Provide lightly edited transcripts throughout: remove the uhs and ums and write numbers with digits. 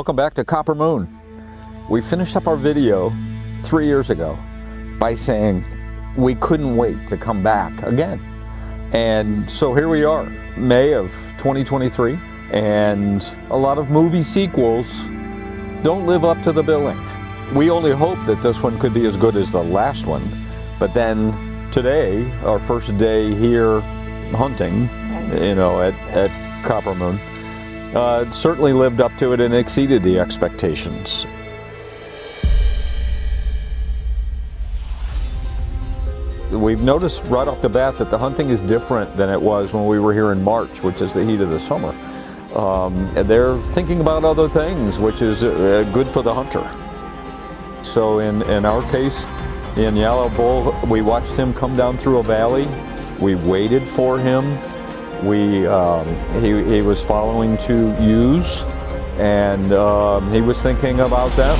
Welcome back to Coppermoon. We finished up our video 3 years ago by saying we couldn't wait to come back again. And so here we are, May of 2023, and a lot of movie sequels don't live up to the billing. We only hope that this one could be as good as the last one, but then today, our first day here hunting, at Coppermoon, certainly lived up to it and exceeded the expectations. We've noticed right off the bat that the hunting is different than it was when we were here in March, which is the heat of the summer. And they're thinking about other things, which is good for the hunter. So in our case, in Yellow Bull, we watched him come down through a valley. We waited for him. He was following two ewes, and he was thinking about them.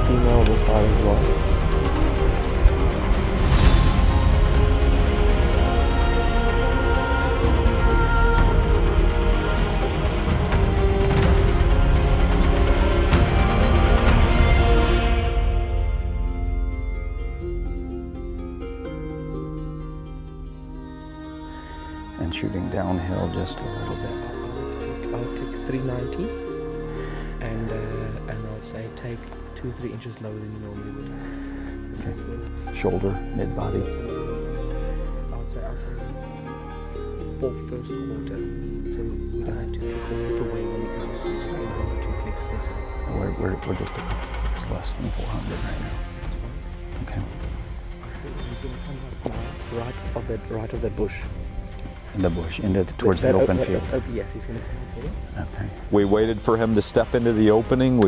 Female this side as well. And shooting downhill just a little bit. I'll take 390 and I'll say take 2-3 inches lower than you normally would. Okay. Shoulder, mid-body. I'll say for first quarter. So we don't have to click all the way when it comes to just going over 2 clicks this way. We're just a couple, less than 400 right now. Okay. I think he's going to come up now, right of that bush. The bush, towards the open field. Yes, he's going to come up there. Okay. We waited for him to step into the opening.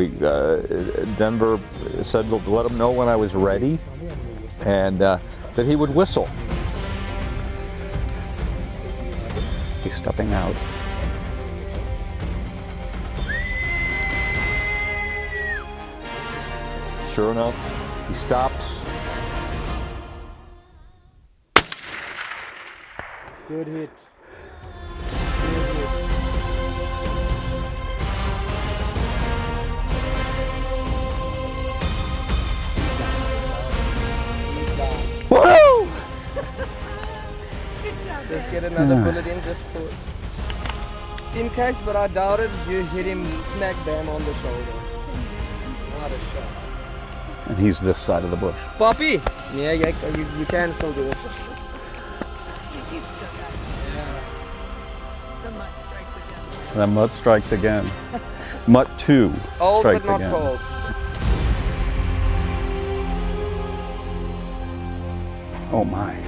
Denver said to let him know when I was ready, and that he would whistle. He's stepping out. Sure enough, he stops. Good hit. Woo! Just get another bullet in just for in case, but I doubt it. You hit him smack bam on the shoulder. What a shot. And he's this side of the bush. Poppy! Yeah, you can still do it. The mutt strikes again. Mutt 2 Old strikes but not again. cold. Oh my.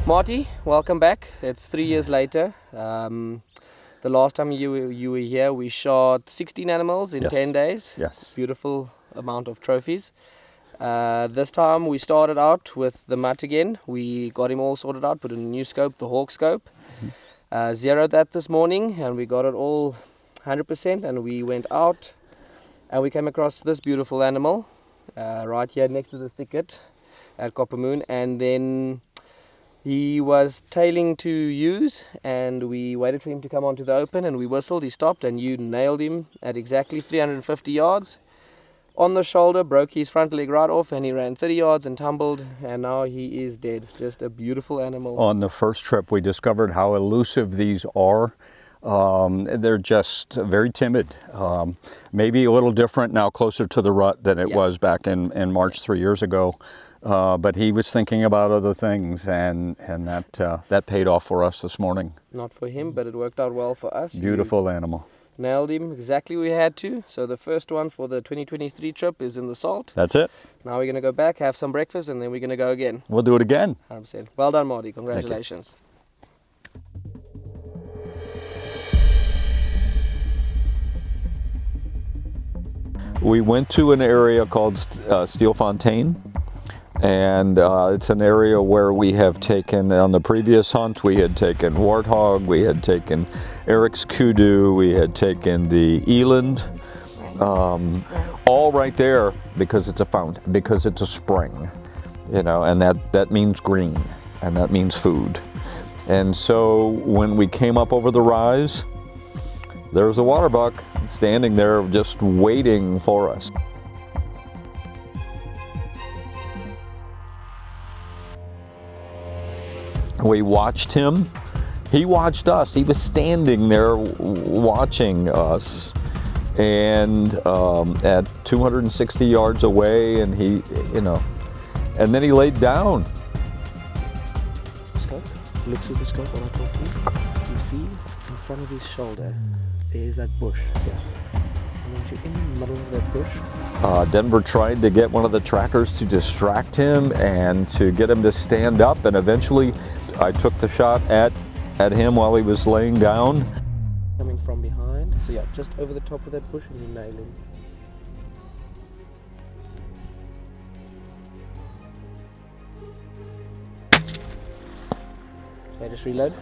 Marty, welcome back. It's 3 years later. The last time you were here, we shot 16 animals in 10 days. Yes. Beautiful amount of trophies. This time we started out with the mutt again. We got him all sorted out, put in a new scope, the Hawk scope. Zeroed that this morning, and we got it all 100%, and we went out and we came across this beautiful animal right here next to the thicket at Coppermoon, and then he was tailing two ewes, and we waited for him to come onto the open, and we whistled. He stopped, and you nailed him at exactly 350 yards. On the shoulder, broke his front leg right off, and he ran 30 yards and tumbled, and now he is dead. Just a beautiful animal. On the first trip, we discovered how elusive these are. They're just very timid. Maybe a little different now, closer to the rut than it was back in March 3 years ago. But he was thinking about other things, and that paid off for us this morning. Not for him, but it worked out well for us. Beautiful animal. Nailed him exactly where we had to. So the first one for the 2023 trip is in the salt. That's it. Now we're going to go back, have some breakfast, and then we're going to go again. We'll do it again. 100%. Well done, Marty. Congratulations. We went to an area called Steel Fontaine, and it's an area where we have taken, on the previous hunt, we had taken warthog, we had taken Eric's Kudu, we had taken the eland, all right there because it's a fountain, because it's a spring, you know, and that means green, and that means food. And so when we came up over the rise, there was a waterbuck standing there just waiting for us. We watched him. He watched us. He was standing there watching us. And at 260 yards away, and he, you know, and then he laid down. Scope. Look through the scope when I talk to you. You see in front of his shoulder, there's that bush. Yes. I want you in the middle of that bush. Denver tried to get one of the trackers to distract him and to get him to stand up, and eventually I took the shot at him while he was laying down. Coming from behind, so yeah, just over the top of that bush and you nail him. Okay, just reload,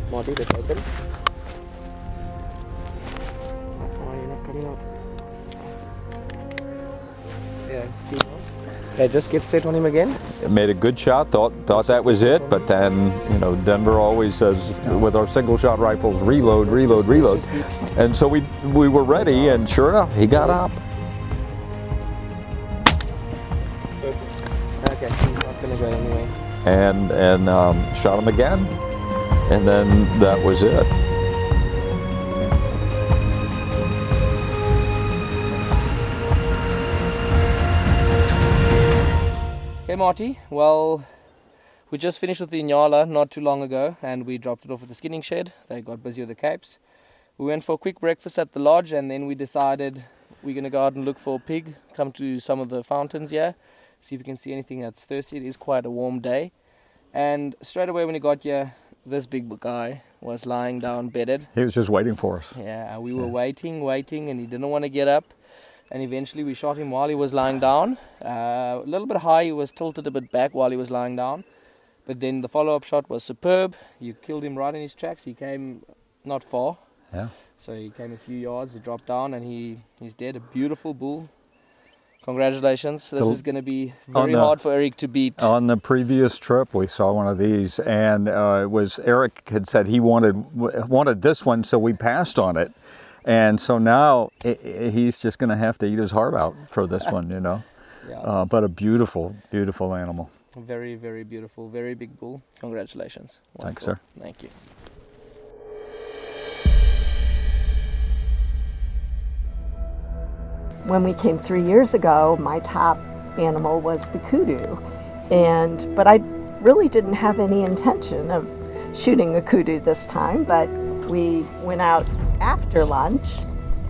Marty, that's open. Oh, you're not coming out. Yeah, keep on. Okay, just get set on him again. Made a good shot, thought that was it, but then, you know, Denver always says with our single shot rifles, reload, reload, reload. And so we were ready, and sure enough, he got up. Okay, he's not gonna go anyway. And shot him again, and then that was it. Okay, Marty, well, we just finished with the Inyala not too long ago, and we dropped it off at the skinning shed. They got busy with the capes. We went for a quick breakfast at the lodge, and then we decided we're going to go out and look for a pig, come to some of the fountains here, see if we can see anything that's thirsty. It is quite a warm day. And straight away when we got here, this big guy was lying down bedded. He was just waiting for us. Yeah, we were waiting, and he didn't want to get up. And eventually we shot him while he was lying down. A little bit high, he was tilted a bit back while he was lying down. But then the follow-up shot was superb. You killed him right in his tracks. He came not far. Yeah. So he came a few yards, he dropped down, and he's dead. A beautiful bull. Congratulations. This is going to be very hard for Eric to beat. On the previous trip, we saw one of these, and it was Eric had said he wanted this one, so we passed on it. And so now he's just going to have to eat his heart out for this one, you know. Yeah. But a beautiful, beautiful animal. Very, very beautiful. Very big bull. Congratulations. Wonderful. Thanks, sir. Thank you. When we came 3 years ago, my top animal was the kudu. But I really didn't have any intention of shooting a kudu this time, but we went out after lunch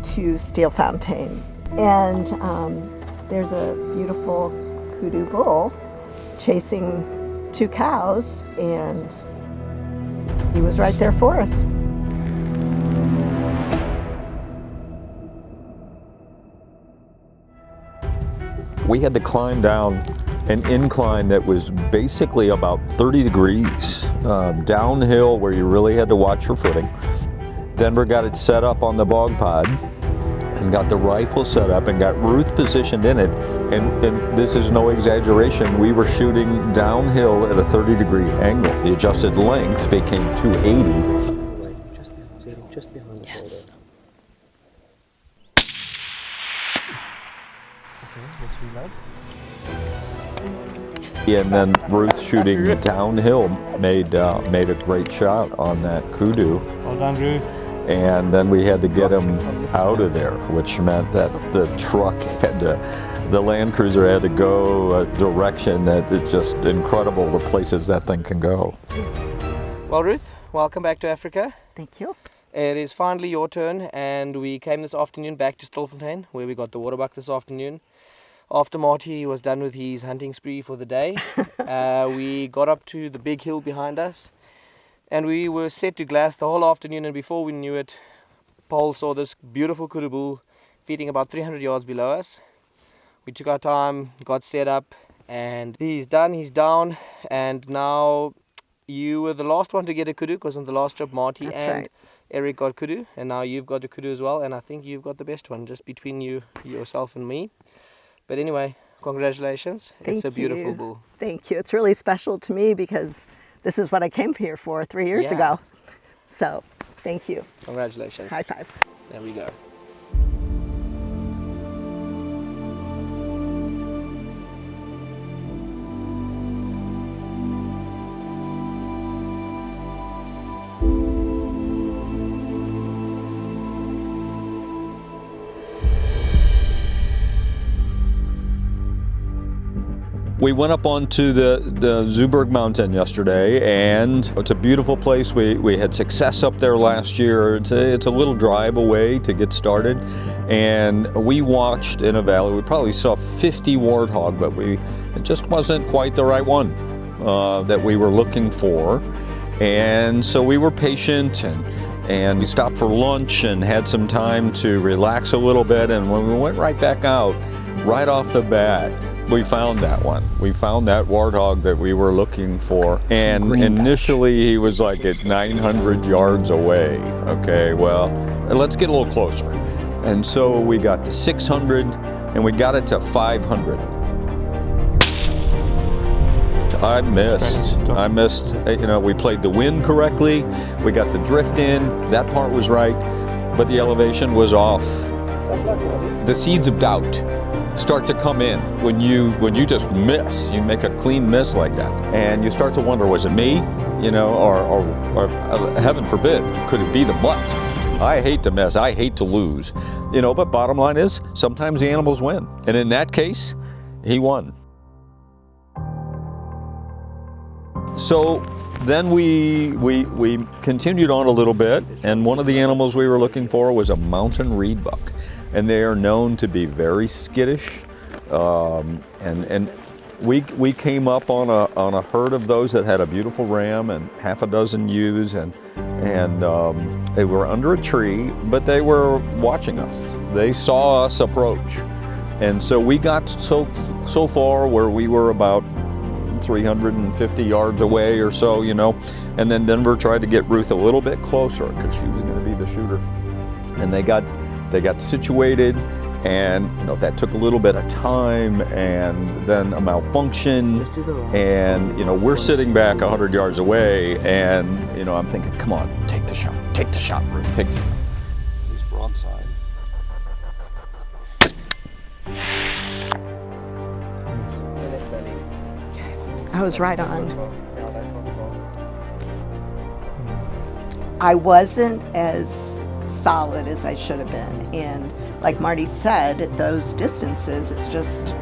to Steel Fountain. And there's a beautiful kudu bull chasing two cows, and he was right there for us. We had to climb down an incline that was basically about 30 degrees downhill, where you really had to watch your footing. Denver got it set up on the bog pod and got the rifle set up and got Ruth positioned in it. And this is no exaggeration, we were shooting downhill at a 30-degree angle. The adjusted length became 280. Just behind the Yes. shoulder. Okay, let's reload. And then Ruth shooting downhill made a great shot on that kudu. Well done, Ruth. And then we had to get him out of there, which meant that the truck the Land Cruiser had to go a direction that it's just incredible, the places that thing can go. Well, Ruth, welcome back to Africa. Thank you. It is finally your turn, and we came this afternoon back to Stilfontein, where we got the Waterbuck this afternoon. After Marty was done with his hunting spree for the day, we got up to the big hill behind us, and we were set to glass the whole afternoon, and before we knew it, Paul saw this beautiful kudu bull feeding about 300 yards below us. We took our time, got set up, and he's done, he's down, and now you were the last one to get a kudu, because on the last trip Marty That's and right. Eric got Kudu, and now you've got the Kudu as well, and I think you've got the best one, just between yourself and me. But anyway, congratulations. It's a beautiful you. bull. Thank you. It's really special to me because this is what I came here for 3 years Yeah. ago. So, thank you. Congratulations. High five. There we go. We went up onto the Zuberg Mountain yesterday, and it's a beautiful place. We had success up there last year. It's a little drive away to get started, and we watched in a valley. We probably saw 50 warthog, but it just wasn't quite the right one that we were looking for. And so we were patient, and we stopped for lunch and had some time to relax a little bit. And when we went right back out, right off the bat, we found that one. We found that warthog that we were looking for. And initially he was like at 900 yards away. Okay, well, let's get a little closer. And so we got to 600 and we got it to 500. I missed, we played the wind correctly. We got the drift in, that part was right, but the elevation was off. The seeds of doubt start to come in when you just miss. You make a clean miss like that, and you start to wonder, was it me? Or heaven forbid, could it be the mutt? I hate to miss. I hate to lose. But bottom line is, sometimes the animals win, and in that case, he won. So then we continued on a little bit, and one of the animals we were looking for was a mountain reedbuck. And they are known to be very skittish, and we came up on a herd of those that had a beautiful ram and half a dozen ewes, and they were under a tree, but they were watching us. They saw us approach, and so we got so far where we were about 350 yards away or so, and then Denver tried to get Ruth a little bit closer because she was going to be the shooter, and they got situated, and that took a little bit of time, and then a malfunction, and we're sitting back 100 yards away, and I'm thinking, come on, take the shot, Ruth, take the shot. He's broadside. I was right on. I wasn't as solid as I should have been, and like Marty said, at those distances it's just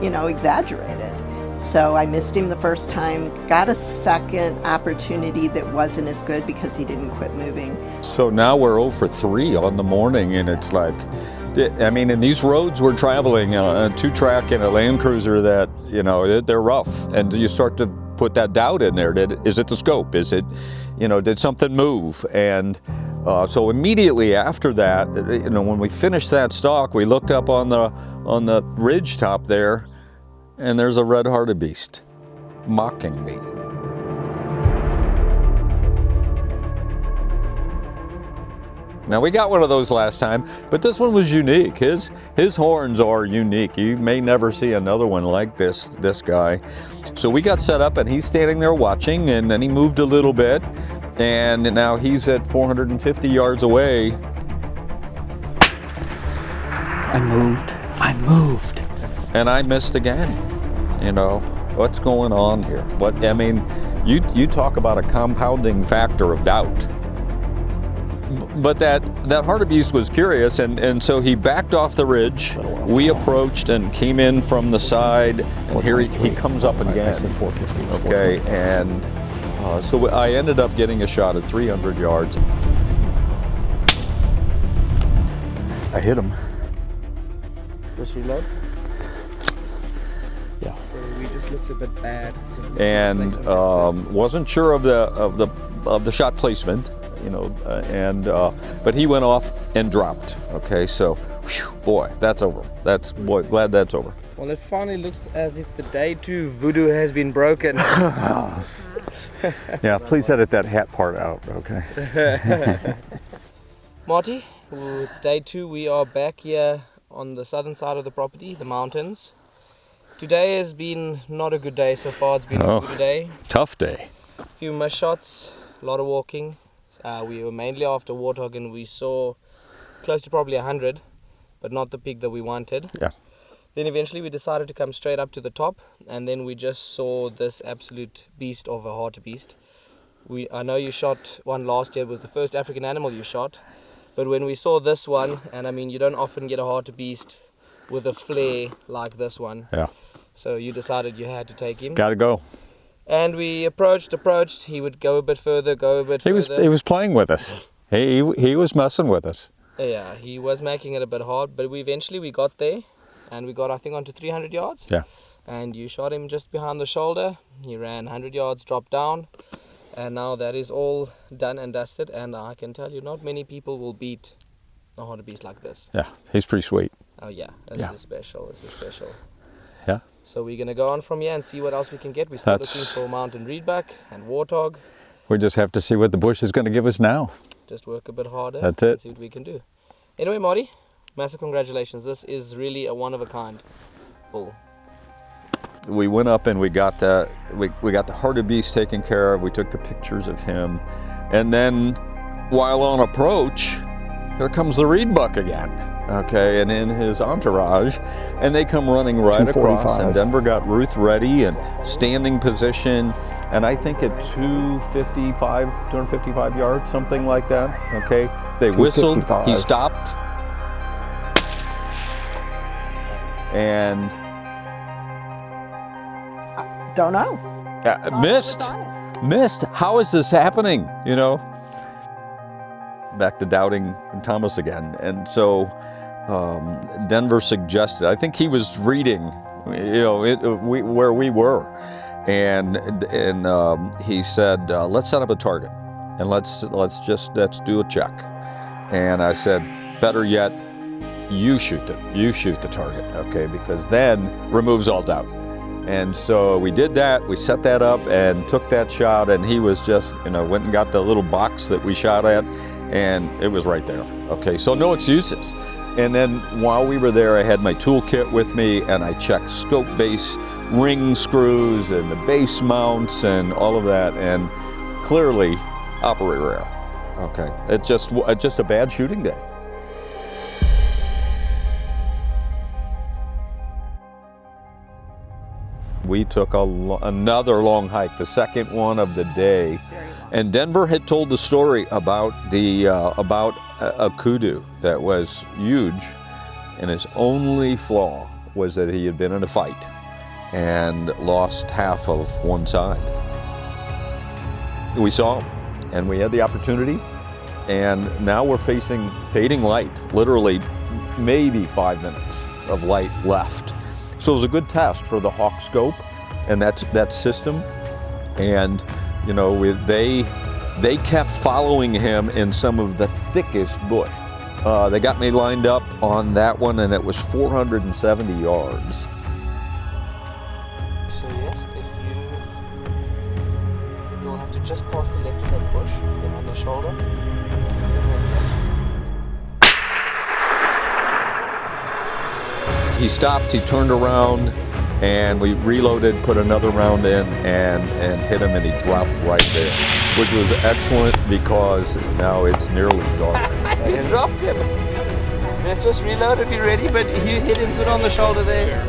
exaggerated. So I missed him the first time, got a second opportunity that wasn't as good because he didn't quit moving. So now we're 0 for 3 on the morning, and it's like, in these roads we're traveling, a 2-track and a Land Cruiser that, they're rough, and you start to put that doubt in there. Is it the scope? Is it, did something move? And so immediately after that, when we finished that stalk, we looked up on the ridge top there, and there's a red hartebeest mocking me. Now, we got one of those last time, but this one was unique. His horns are unique. You may never see another one like this guy. So we got set up, and he's standing there watching, and then he moved a little bit, and now he's at 450 yards away. I moved. And I missed again. What's going on here? You talk about a compounding factor of doubt. But that hartebeest was curious, and so he backed off the ridge. We approached and came in from the side, and here he comes up again. I said 450. Okay, and so I ended up getting a shot at 300 yards. I hit him. Does she load? Yeah. So we just looked a bit bad. And wasn't sure of the shot placement. But he went off and dropped. Okay, so, boy, that's over. Glad that's over. Well, it finally looks as if the day 2 voodoo has been broken. Yeah, please edit that hat part out, okay? Marty, it's day 2. We are back here on the southern side of the property, the mountains. Today has been not a good day so far. It's been a good day. Tough day. A few missed shots, a lot of walking. We were mainly after warthog and we saw close to probably 100, but not the pig that we wanted. Yeah. Then eventually we decided to come straight up to the top, and then we just saw this absolute beast of a hartebeest. I know you shot one last year. It was the first African animal you shot, but when we saw this one, and I mean you don't often get a hartebeest with a flare like this one. Yeah. So you decided you had to take him. Gotta go. And we approached. He would go a bit further, He was playing with us. He was messing with us. Yeah, he was making it a bit hard, but eventually we got there, and we got, I think, onto 300 yards. Yeah. And you shot him just behind the shoulder. He ran 100 yards, dropped down, and now that is all done and dusted. And I can tell you, not many people will beat a hartebeest like this. Yeah, he's pretty sweet. Oh yeah, this is special. This is special. Yeah. So we're gonna go on from here and see what else we can get. We're still looking for mountain reedbuck and warthog. We just have to see what the bush is going to give us now. Just work a bit harder. That's it. And see what we can do. Anyway, Marty, massive congratulations. This is really a one-of-a-kind bull. We went up and we got the hartebeest taken care of. We took the pictures of him, and then while on approach, here comes the reedbuck again. Okay, and in his entourage, and they come running right across, and Denver got Ruth ready and standing position, and I think at 255 yards, something like that. Okay, they whistled, he stopped, and Don't know. missed. How is this happening? You know, back to doubting Thomas again, and so. Denver suggested, I think he was reading, you know, where we were, and he said, let's set up a target, and let's do a check. And I said, better yet, you shoot the target, okay, because then removes all doubt. And so we did that. We set that up and took that shot, and he was just, you know, went and got the little box that we shot at, and it was right there. Okay, so no excuses. And then while we were there, I had my toolkit with me, and I checked scope base ring screws and the base mounts and all of that, and clearly operator error. Okay, it's just a bad shooting day. We took another long hike, the second one of the day. And Denver had told the story about a kudu that was huge, and his only flaw was that he had been in a fight and lost half of one side. We saw him, and we had the opportunity, and now we're facing fading light, literally maybe 5 minutes of light left. So it was a good test for the Hawk scope and that system, and you know, they kept following him in some of the thickest bush. They got me lined up on that one, and it was 470 yards. So yes, you'll have to just pass the left of that bush, then on the shoulder. He stopped, he turned around, and we reloaded, put another round in, and hit him, and he dropped right there, which was excellent because now it's nearly dark. You dropped him. Let's just reload and be ready, but you hit him good on the shoulder there.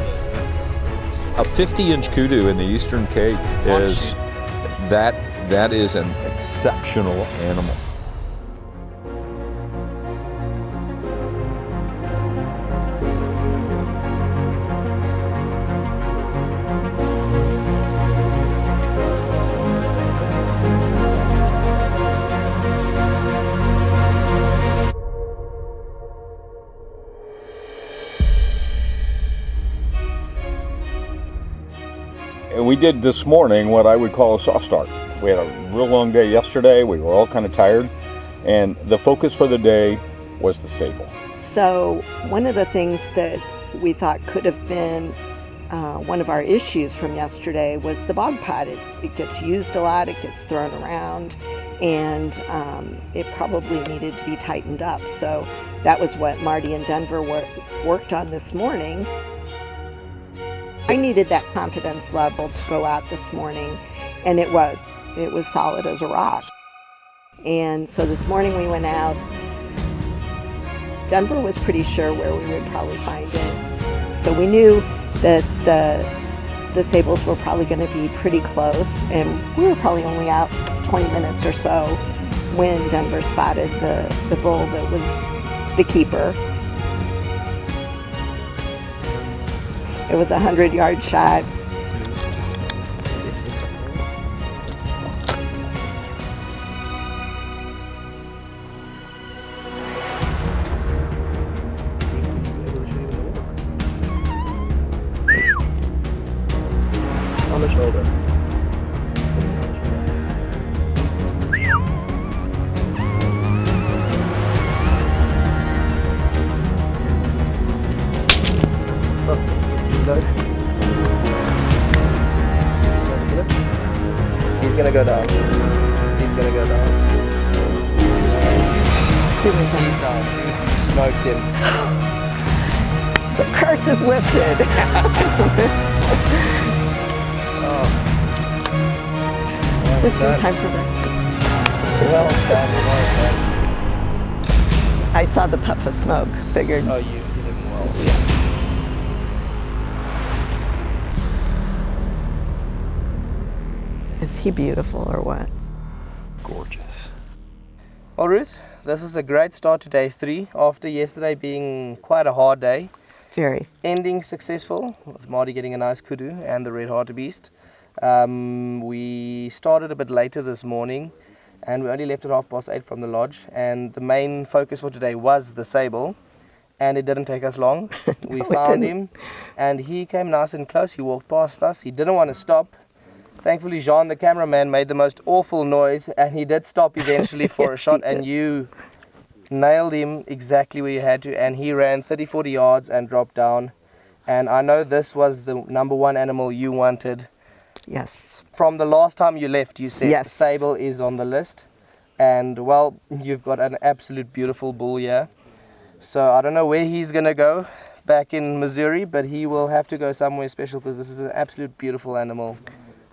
A 50-inch kudu in the Eastern Cape is that is an exceptional animal. And we did this morning what I would call a soft start. We had a real long day yesterday. We were all kind of tired. And the focus for the day was the Sable. So one of the things that we thought could have been one of our issues from yesterday was the bog pot. It gets used a lot, it gets thrown around, and it probably needed to be tightened up. So that was what Marty and Denver worked on this morning. I needed that confidence level to go out this morning, and it was solid as a rock. And so this morning we went out. Denver was pretty sure where we would probably find it. So we knew that the Sables were probably going to be pretty close, and we were probably only out 20 minutes or so when Denver spotted the bull that was the keeper. It was a 100-yard shot. On the shoulder. He's gonna go down. He's gonna go down. He went down. He's down. Smoked him. The curse is lifted. Just in time for breakfast. Well done, well done. I saw the puff of smoke, figured. Oh, you did him well. Yes. Is he beautiful or what? Gorgeous. Well, Ruth, this is a great start to day 3 after yesterday being quite a hard day. Very. Ending successful with Marty getting a nice kudu and the red hartebeest. We started a bit later this morning and we only left at 8:30 from the lodge, and the main focus for today was the Sable, and it didn't take us long. We found him and he came nice and close. He walked past us. He didn't want to stop. Thankfully, Jean, the cameraman, made the most awful noise, and he did stop eventually for a shot, and you nailed him exactly where you had to, and he ran 30-40 yards and dropped down. And I know this was the #1 animal you wanted. Yes. From the last time you left, you said Yes. the Sable is on the list, and well, you've got an absolute beautiful bull here. So I don't know where he's going to go back in Missouri, but he will have to go somewhere special because this is an absolute beautiful animal.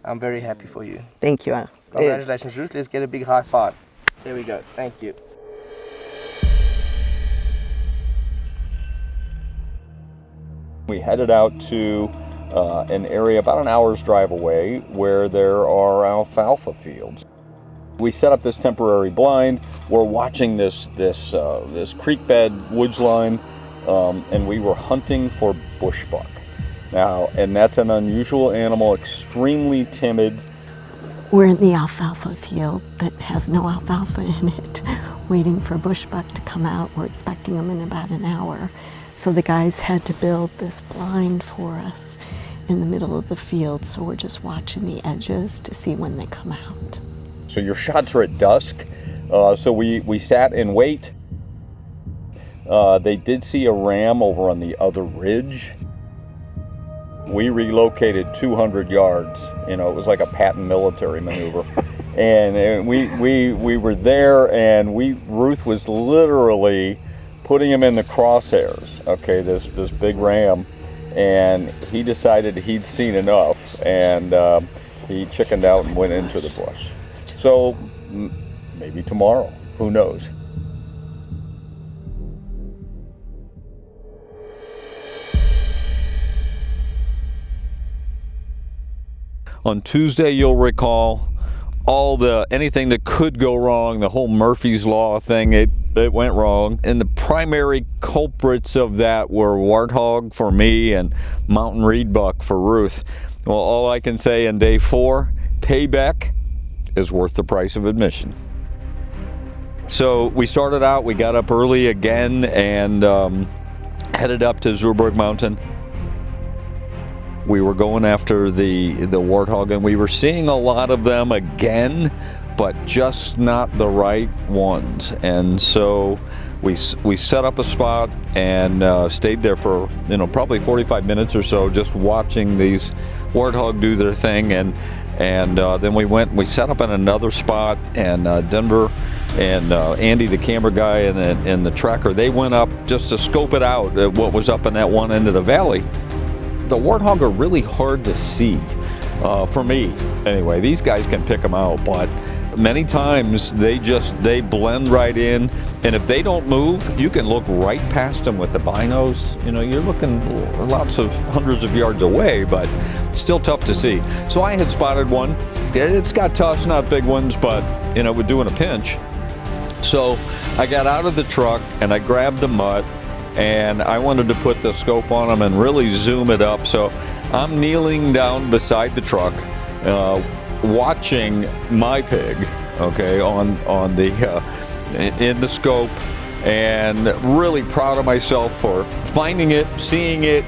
I'm very happy for you. Thank you. Congratulations, Ruth. Let's get a big high five. There we go. Thank you. We headed out to an area about an hour's drive away where there are alfalfa fields. We set up this temporary blind. We're watching this creek bed woods line, and we were hunting for bushbuck. Now, and that's an unusual animal, extremely timid. We're in the alfalfa field that has no alfalfa in it, waiting for bushbuck to come out. We're expecting them in about an hour. So the guys had to build this blind for us in the middle of the field, so we're just watching the edges to see when they come out. So your shots are at dusk, so we sat in wait. They did see a ram over on the other ridge. We relocated 200 yards. You know, it was like a patent military maneuver. And we were there, and Ruth was literally putting him in the crosshairs, okay, this big ram, and he decided he'd seen enough, and he chickened out and went into the bush. So maybe tomorrow, who knows? On Tuesday, you'll recall, anything that could go wrong, the whole Murphy's Law thing, it went wrong. And the primary culprits of that were warthog for me and mountain reedbuck for Ruth. Well, all I can say in day 4, Payback is worth the price of admission. So we started out, we got up early again and headed up to Zurbrugg Mountain. We were going after the warthog, and we were seeing a lot of them again, but just not the right ones. And so We set up a spot and stayed there for, you know, probably 45 minutes or so, just watching these warthog do their thing. And then we went and we set up in another spot, and Denver and Andy, the camera guy, and the tracker, they went up just to scope it out, what was up in that one end of the valley. The warthog are really hard to see, for me anyway. These guys can pick them out, but many times they blend right in, and if they don't move, you can look right past them with the binos. You know, you're looking lots of hundreds of yards away, but still tough to see. So I had spotted one. It's got tusks, not big ones, but you know, would do in a pinch. So I got out of the truck and I grabbed the mutt, and I wanted to put the scope on them and really zoom it up. So I'm kneeling down beside the truck, watching my pig, okay, on the in the scope, and really proud of myself for finding it, seeing it,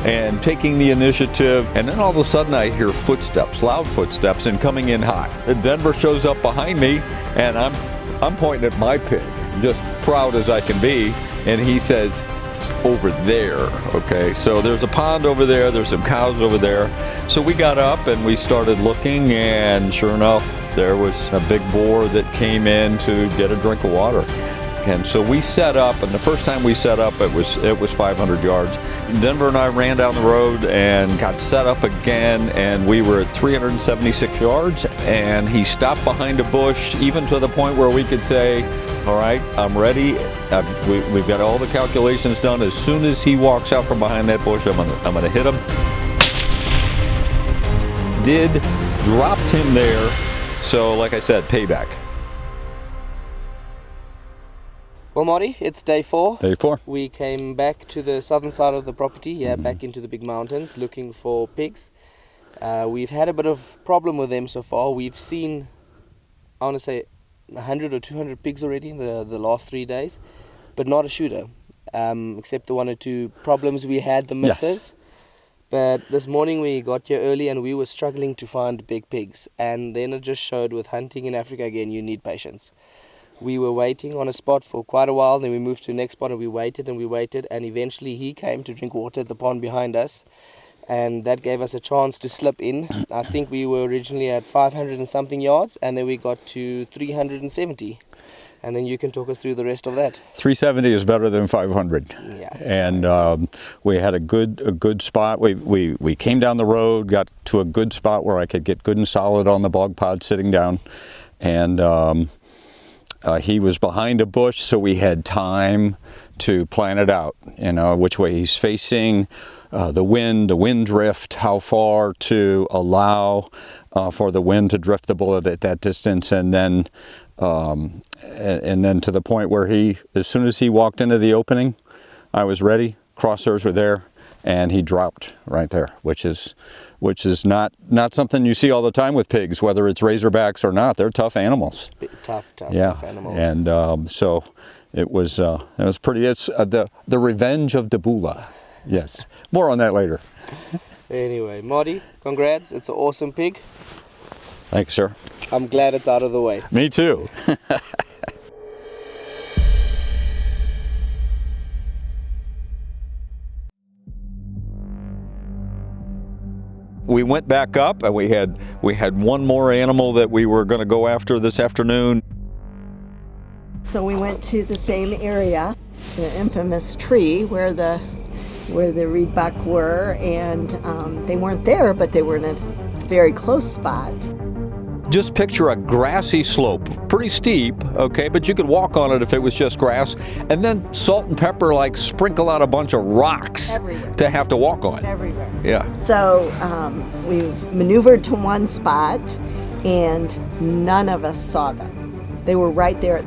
and taking the initiative. And then all of a sudden I hear footsteps, loud footsteps, and coming in hot. And Denver shows up behind me, and I'm pointing at my pig, just proud as I can be, and he says, "It's over there." Okay, so there's a pond over there, there's some cows over there. So we got up and we started looking, and sure enough, there was a big boar that came in to get a drink of water. And so we set up, and the first time we set up, it was 500 yards. Denver and I ran down the road and got set up again, and we were at 376 yards, and he stopped behind a bush, even to the point where we could say, "All right, I'm ready. We've got all the calculations done. As soon as he walks out from behind that bush, I'm gonna hit him." Dropped him there. So like I said, payback. Well, Marty, it's day 4. Day 4. We came back to the southern side of the property, back into the big mountains, looking for pigs. We've had a bit of problem with them so far. We've seen, I want to say, 100 or 200 pigs already in the last 3 days, but not a shooter, except the 1 or 2 problems we had, the misses. Yes. But this morning we got here early and we were struggling to find big pigs. And then it just showed, with hunting in Africa again, you need patience. We were waiting on a spot for quite a while, then we moved to the next spot and we waited, and eventually he came to drink water at the pond behind us, and that gave us a chance to slip in. I think we were originally at 500 and something yards, and then we got to 370, and then you can talk us through the rest of that. 370 is better than 500. Yeah. And we had a good spot. We came down the road, got to a good spot where I could get good and solid on the bog pod sitting down, and he was behind a bush, so we had time to plan it out, you know, which way he's facing, the wind drift, how far to allow for the wind to drift the bullet at that distance, and then to the point where as soon as he walked into the opening, I was ready, crosshairs were there, and he dropped right there, which is not something you see all the time with pigs, whether it's razorbacks or not. They're tough animals. Tough animals. And so it was pretty. It's the revenge of the Bula. Yes, more on that later. Anyway, Marty, congrats! It's an awesome pig. Thanks, sir. I'm glad it's out of the way. Me too. We went back up, and we had one more animal that we were going to go after this afternoon. So we went to the same area, the infamous tree where the reed buck were, and they weren't there, but they were in a very close spot. Just picture a grassy slope, pretty steep, okay, but you could walk on it if it was just grass, and then salt and pepper like sprinkle out a bunch of rocks Everywhere. to have to walk on. Everywhere. Yeah. So we maneuvered to one spot, and none of us saw them. They were right there.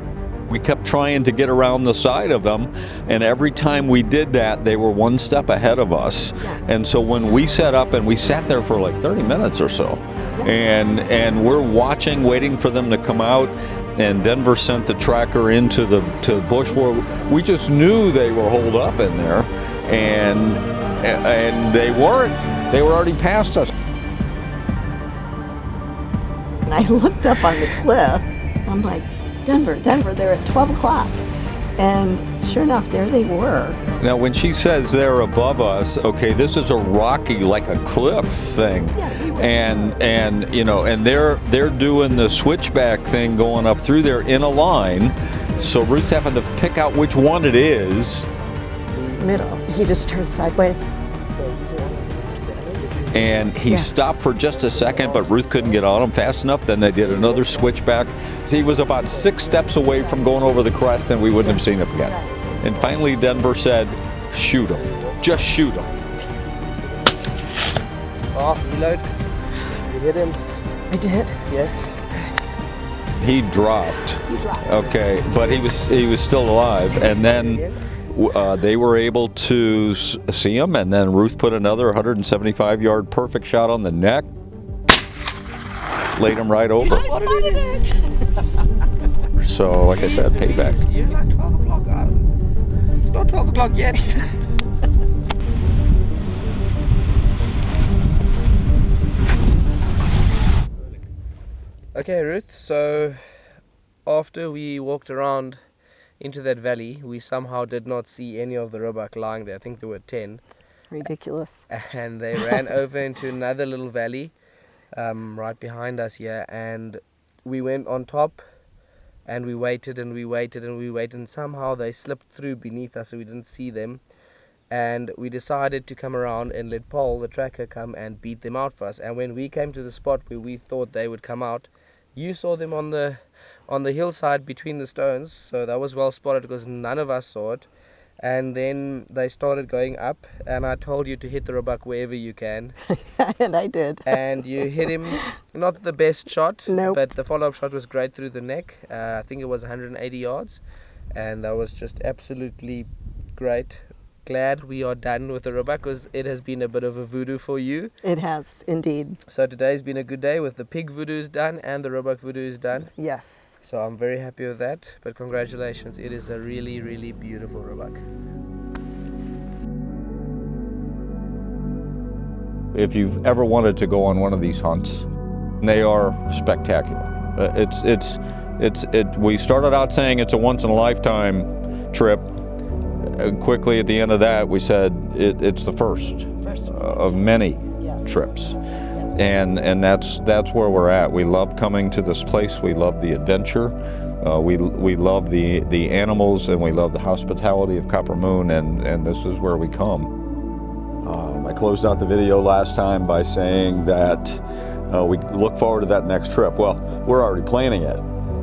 We kept trying to get around the side of them, and every time we did that, they were one step ahead of us. Yes. And so when we set up, and we sat there for like 30 minutes or so, and we're watching, waiting for them to come out, and Denver sent the tracker into the bush where we just knew they were holed up in there, and they weren't. They were already past us. And I looked up on the cliff. I'm like, Denver, they're at 12 o'clock. And sure enough, there they were. Now, when she says they're above us, okay, this is a rocky, like a cliff thing, Yeah, we were- and you know, and they're doing the switchback thing going up through there in a line. So Ruth's having to pick out which one it is, Middle. He just turned sideways. and he Yeah. stopped for just a second, but Ruth couldn't get on him fast enough. Then they did another switchback. He was about 6 steps away from going over the crest, and we wouldn't have seen him again. And finally, Denver said, "Shoot him, just shoot him." Oh, reload. You hit him. I did. Yes. He dropped. He dropped. Okay, but he was still alive, and then they were able to see him, and then Ruth put another 175-yard perfect shot on the neck, laid him right over. So, like I said, payback. You're like 12 o'clock. It's not 12 o'clock yet. Okay, Ruth, so after we walked around into that valley, we somehow did not see any of the roebuck lying there. I think there were 10. Ridiculous. And they ran over into another little valley right behind us here, and we went on top and we waited and we waited and we waited, and somehow they slipped through beneath us so we didn't see them, and we decided to come around and let Paul the tracker come and beat them out for us. And when we came to the spot where we thought they would come out, you saw them on the hillside between the stones, so that was well spotted because none of us saw it. And then they started going up, and I told you to hit the roebuck wherever you can. And I did. And you hit him, not the best shot, Nope. but the follow-up shot was great through the neck. I think it was 180 yards, and that was just absolutely great. Glad we are done with the roebuck because it has been a bit of a voodoo for you. It has, indeed. So today's been a good day with the pig voodoo's done and the roebuck voodoo's done. Yes. So I'm very happy with that, but congratulations, it is a really, really beautiful roebuck. If you've ever wanted to go on one of these hunts, they are spectacular. We started out saying it's a once-in-a-lifetime trip. Quickly at the end of that, we said it's the first of many trips. And that's where we're at. We love coming to this place. We love the adventure. We love the animals, and we love the hospitality of Coppermoon, and this is where we come. I closed out the video last time by saying that we look forward to that next trip. Well, we're already planning it.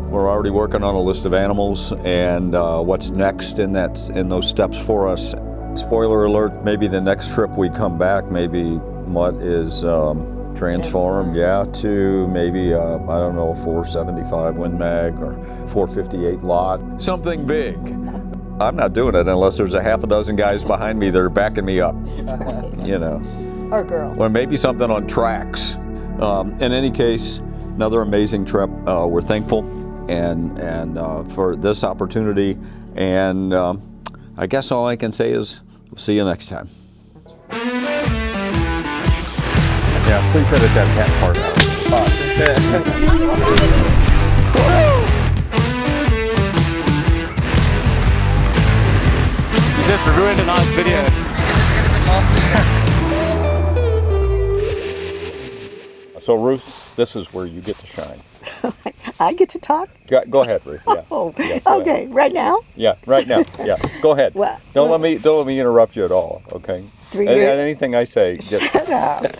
We're already working on a list of animals and what's next in those steps for us. Spoiler alert, maybe the next trip we come back, maybe Mutt is transformed, to maybe, I don't know, a 475 Win Mag or 458 lot. Something big. I'm not doing it unless there's a half a dozen guys behind me that are backing me up, you know. Or girls. Or maybe something on tracks. In any case, another amazing trip. We're thankful and for this opportunity, and I guess all I can say is we'll see you next time. Yeah, please edit that cat part out. You just ruined a nice video. So Ruth, this is where you get to shine. I get to talk? Go ahead, Ruth. Yeah. Oh, Yeah, go okay. Right now? Yeah, right now. Yeah, go ahead. Well, don't let me interrupt you at all. Okay. 3 And years. anything I say, Shut up.